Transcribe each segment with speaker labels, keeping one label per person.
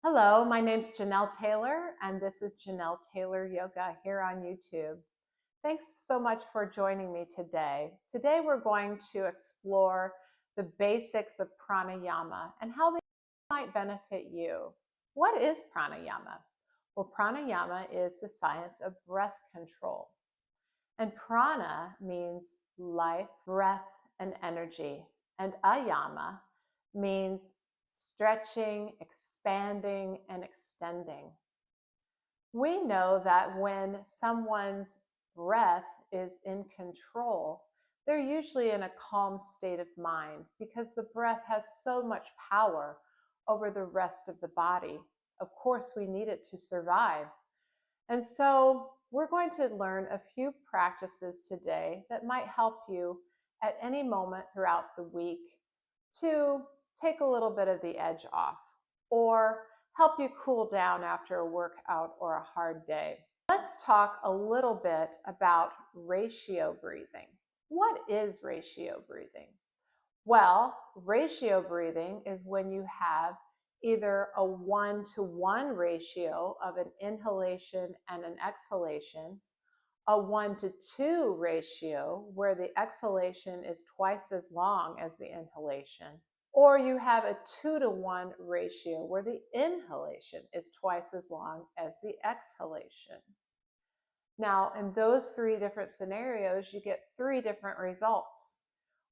Speaker 1: Hello, my name's Janelle Taylor, and this is Janelle Taylor Yoga here on YouTube. Thanks so much for joining me today. Today we're going to explore the basics of pranayama and how they might benefit you. What is pranayama? Well, pranayama is the science of breath control. And prana means life, breath, and energy. And ayama means stretching, expanding, and extending. We know that when someone's breath is in control, they're usually in a calm state of mind because the breath has so much power over the rest of the body. Of course, we need it to survive. And so we're going to learn a few practices today that might help you at any moment throughout the week to take a little bit of the edge off or help you cool down after a workout or a hard day. Let's talk a little bit about ratio breathing. What is ratio breathing? Well, ratio breathing is when you have either a 1-to-1 ratio of an inhalation and an exhalation, a 1-to-2 ratio where the exhalation is twice as long as the inhalation, or you have a 2-to-1 ratio where the inhalation is twice as long as the exhalation. Now, in those three different scenarios, you get three different results.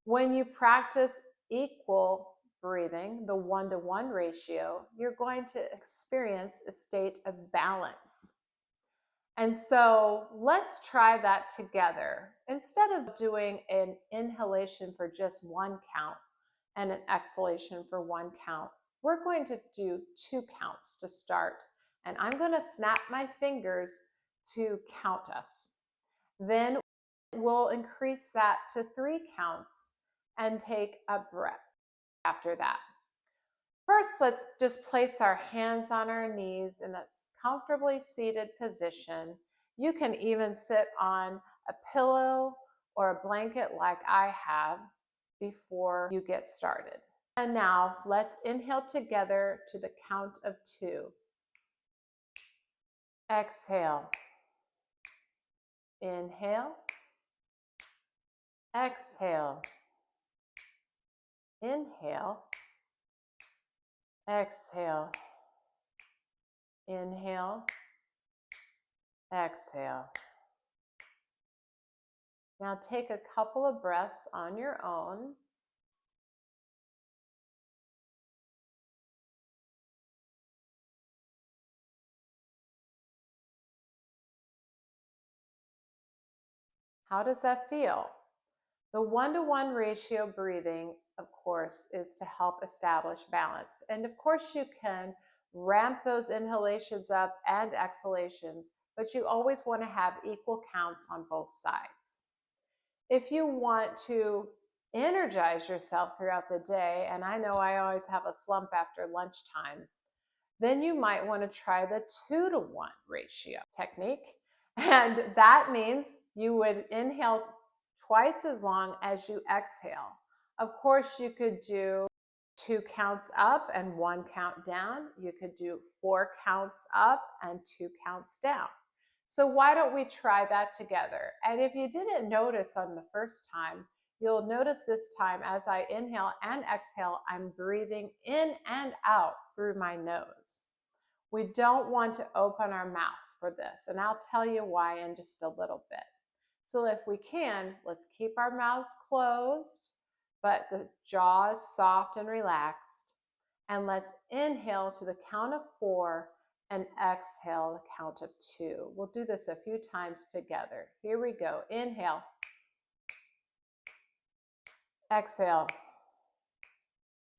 Speaker 1: When you practice equal breathing, the 1-to-1 ratio, you're going to experience a state of balance. And so let's try that together. Instead of doing an inhalation for just one count and an exhalation for one count, we're going to do 2 counts to start. And I'm going to snap my fingers to count us. Then we'll increase that to 3 counts and take a breath after that. First, let's just place our hands on our knees in that comfortably seated position. You can even sit on a pillow or a blanket like I have before you get started. And now let's inhale together to the count of 2. Exhale. Inhale. Exhale. Inhale. Exhale. Inhale. Exhale. Now take a couple of breaths on your own. How does that feel? The 1-to-1 ratio breathing, of course, is to help establish balance. And of course, you can ramp those inhalations up and exhalations, but you always want to have equal counts on both sides. If you want to energize yourself throughout the day, and I know I always have a slump after lunchtime, then you might want to try the 2-to-1 ratio technique. And that means you would inhale twice as long as you exhale. Of course, you could do 2 counts up and 1 count down. You could do 4 counts up and 2 counts down. So why don't we try that together? And if you didn't notice on the first time, you'll notice this time as I inhale and exhale, I'm breathing in and out through my nose. We don't want to open our mouth for this, and I'll tell you why in just a little bit. So if we can, let's keep our mouths closed, but the jaw is soft and relaxed. And let's inhale to the count of 4 and exhale the count of 2. We'll do this a few times together. Here we go. Inhale. Exhale.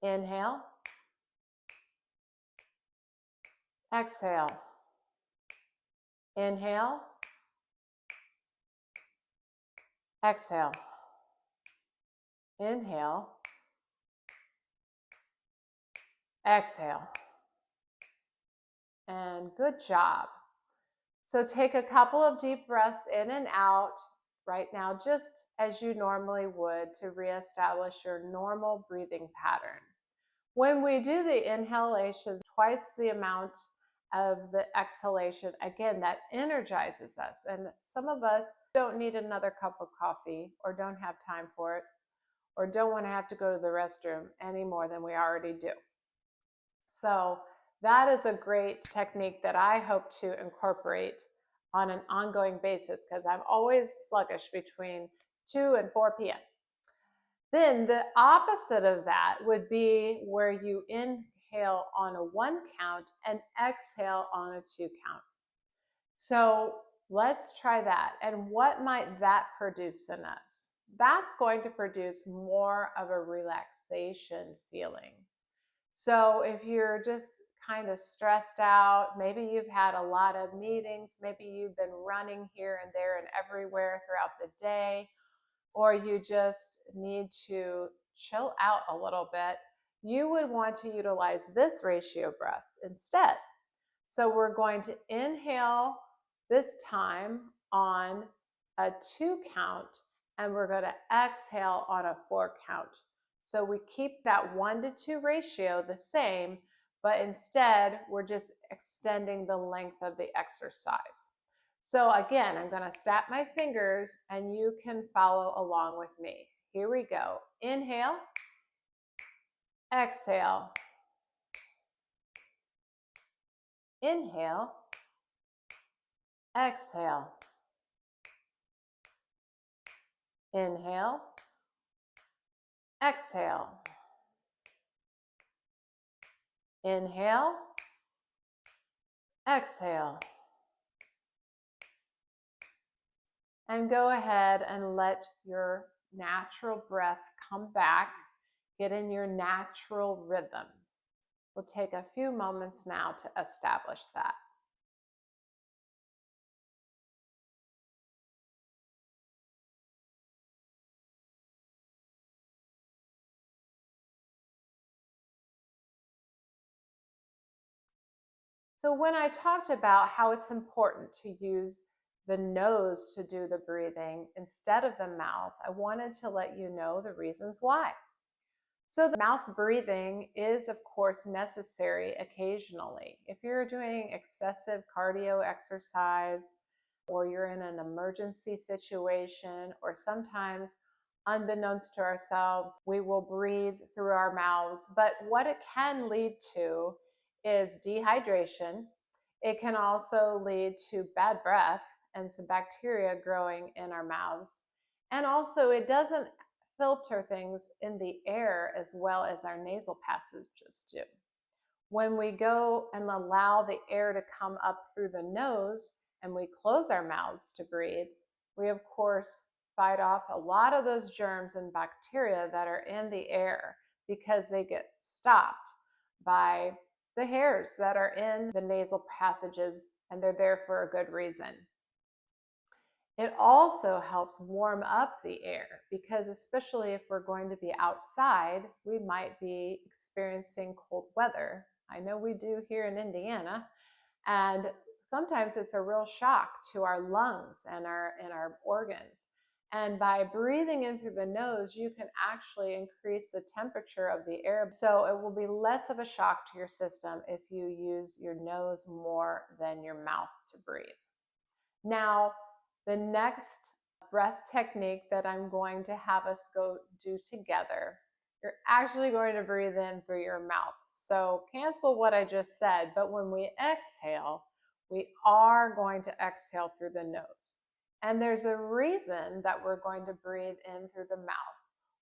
Speaker 1: Inhale. Exhale. Inhale. Exhale. Inhale. Exhale. And good job. So take a couple of deep breaths in and out right now, just as you normally would, to reestablish your normal breathing pattern. When we do the inhalation twice the amount of the exhalation. Again, that energizes us. And some of us don't need another cup of coffee, or don't have time for it, or don't want to have to go to the restroom any more than we already do. So that is a great technique that I hope to incorporate on an ongoing basis, because I'm always sluggish between 2 and 4 p.m. Then the opposite of that would be where you inhale on a 1 count and exhale on a 2 count. So let's try that. And what might that produce in us? That's going to produce more of a relaxation feeling. So if you're just kind of stressed out, maybe you've had a lot of meetings, maybe you've been running here and there and everywhere throughout the day, or you just need to chill out a little bit, you would want to utilize this ratio breath instead. So we're going to inhale this time on a 2 count, and we're going to exhale on a 4 count. So we keep that 1-to-2 ratio the same, but instead we're just extending the length of the exercise. So again, I'm going to snap my fingers and you can follow along with me. Here we go. Inhale, exhale, inhale, exhale, inhale, exhale, inhale, exhale. And go ahead and let your natural breath come back. Get in your natural rhythm. We'll take a few moments now to establish that. So when I talked about how it's important to use the nose to do the breathing instead of the mouth, I wanted to let you know the reasons why. So the mouth breathing is, of course, necessary occasionally. If you're doing excessive cardio exercise, or you're in an emergency situation, or sometimes unbeknownst to ourselves, we will breathe through our mouths. But what it can lead to is dehydration. It can also lead to bad breath and some bacteria growing in our mouths. And also, it doesn't filter things in the air as well as our nasal passages do. When we go and allow the air to come up through the nose and we close our mouths to breathe, we of course fight off a lot of those germs and bacteria that are in the air, because they get stopped by the hairs that are in the nasal passages, and they're there for a good reason. It also helps warm up the air, because especially if we're going to be outside, we might be experiencing cold weather. I know we do here in Indiana, and sometimes it's a real shock to our lungs and our organs. And by breathing in through the nose, you can actually increase the temperature of the air. So it will be less of a shock to your system if you use your nose more than your mouth to breathe. Now, the next breath technique that I'm going to have us go do together, you're actually going to breathe in through your mouth. So cancel what I just said, but when we exhale, we are going to exhale through the nose. And there's a reason that we're going to breathe in through the mouth.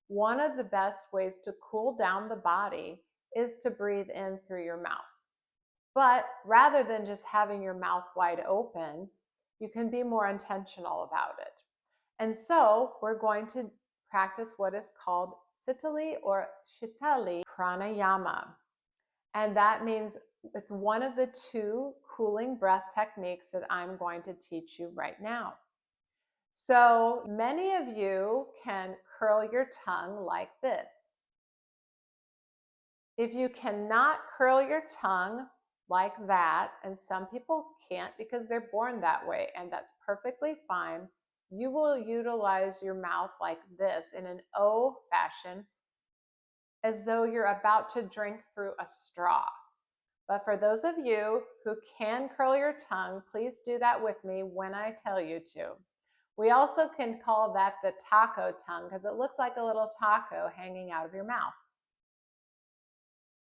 Speaker 1: One of the best ways to cool down the body is to breathe in through your mouth. But rather than just having your mouth wide open, you can be more intentional about it. And so we're going to practice what is called Sitkari or Sitkari Pranayama. And that means it's one of the 2 cooling breath techniques that I'm going to teach you right now. So many of you can curl your tongue like this. If you cannot curl your tongue like that, and some people can't because they're born that way, and that's perfectly fine, you will utilize your mouth like this in an O fashion, as though you're about to drink through a straw. But for those of you who can curl your tongue, please do that with me when I tell you to. We also can call that the taco tongue because it looks like a little taco hanging out of your mouth.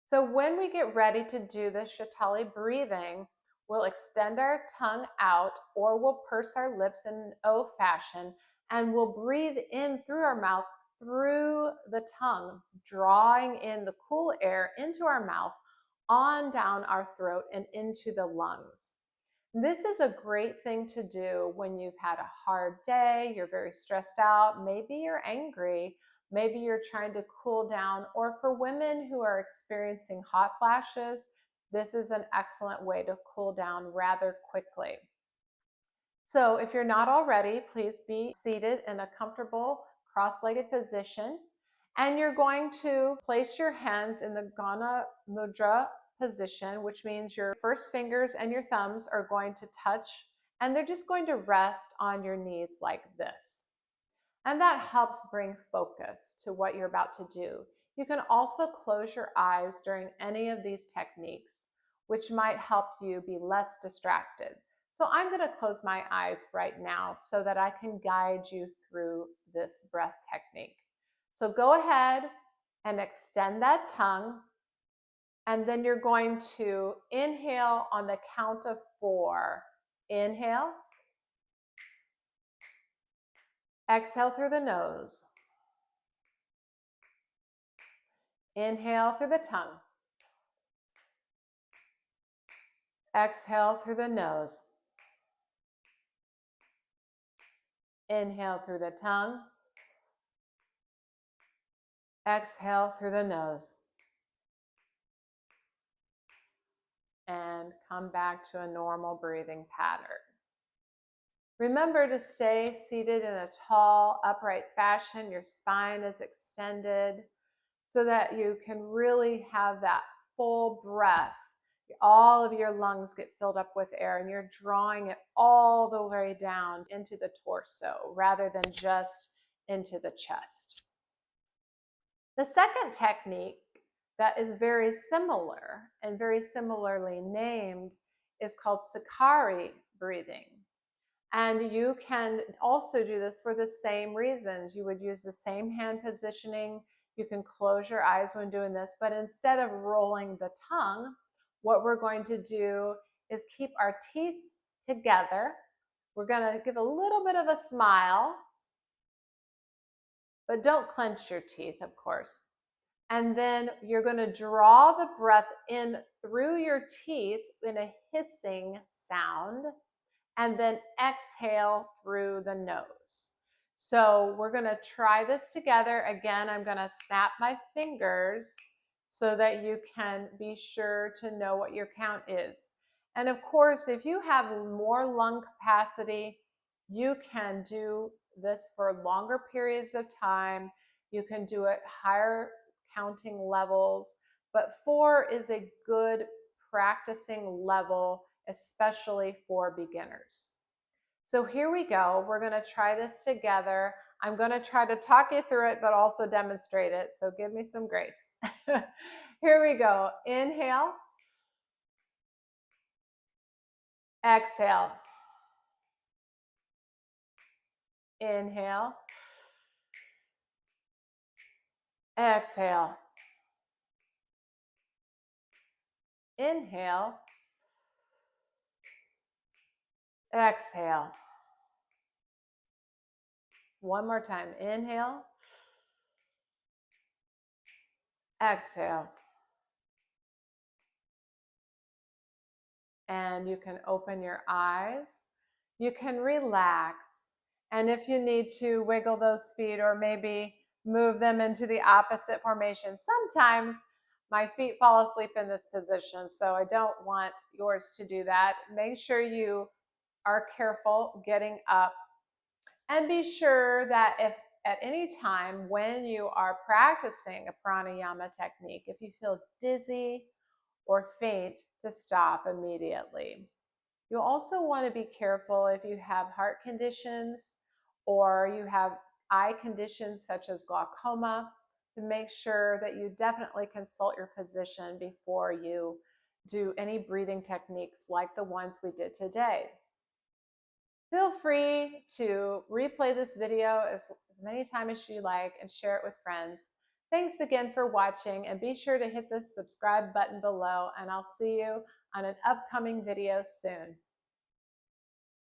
Speaker 1: So when we get ready to do the Sitaki breathing, we'll extend our tongue out, or we'll purse our lips in an O fashion, and we'll breathe in through our mouth through the tongue, drawing in the cool air into our mouth, on down our throat and into the lungs. This is a great thing to do when you've had a hard day, you're very stressed out, maybe you're angry, maybe you're trying to cool down, or for women who are experiencing hot flashes, this is an excellent way to cool down rather quickly. So if you're not already, please be seated in a comfortable cross-legged position. And you're going to place your hands in the Ghana Mudra position, which means your first fingers and your thumbs are going to touch, and they're just going to rest on your knees like this. And that helps bring focus to what you're about to do. You can also close your eyes during any of these techniques, which might help you be less distracted. So I'm going to close my eyes right now so that I can guide you through this breath technique. So go ahead and extend that tongue, and then you're going to inhale on the count of 4. Inhale. Exhale through the nose. Inhale through the tongue. Exhale through the nose. Inhale through the tongue. Exhale through the nose. And come back to a normal breathing pattern. Remember to stay seated in a tall, upright fashion. Your spine is extended so that you can really have that full breath. All of your lungs get filled up with air, and you're drawing it all the way down into the torso rather than just into the chest. The second technique that is very similar and very similarly named is called Sitkari breathing. And you can also do this for the same reasons. You would use the same hand positioning. You can close your eyes when doing this, but instead of rolling the tongue, what we're going to do is keep our teeth together. We're going to give a little bit of a smile, but don't clench your teeth, of course. And then you're going to draw the breath in through your teeth in a hissing sound, and then exhale through the nose. So we're going to try this together. Again, I'm going to snap my fingers so that you can be sure to know what your count is. And of course, if you have more lung capacity, you can do this for longer periods of time. You can do it higher counting levels, but 4 is a good practicing level, especially for beginners. So here we go. We're going to try this together. I'm going to try to talk you through it, but also demonstrate it. So give me some grace. Here we go. Inhale. Exhale. Inhale. Exhale. Inhale. Exhale. One more time. Inhale. Exhale. And you can open your eyes. You can relax. And if you need to wiggle those feet or maybe move them into the opposite formation, sometimes my feet fall asleep in this position, so I don't want yours to do that. Make sure you are careful getting up, and be sure that if at any time when you are practicing a pranayama technique, if you feel dizzy or faint, to stop immediately. You also want to be careful if you have heart conditions or you have eye conditions such as glaucoma, to make sure that you definitely consult your physician before you do any breathing techniques like the ones we did today. Feel free to replay this video as many times as you like and share it with friends. Thanks again for watching, and be sure to hit the subscribe button below, and I'll see you on an upcoming video soon.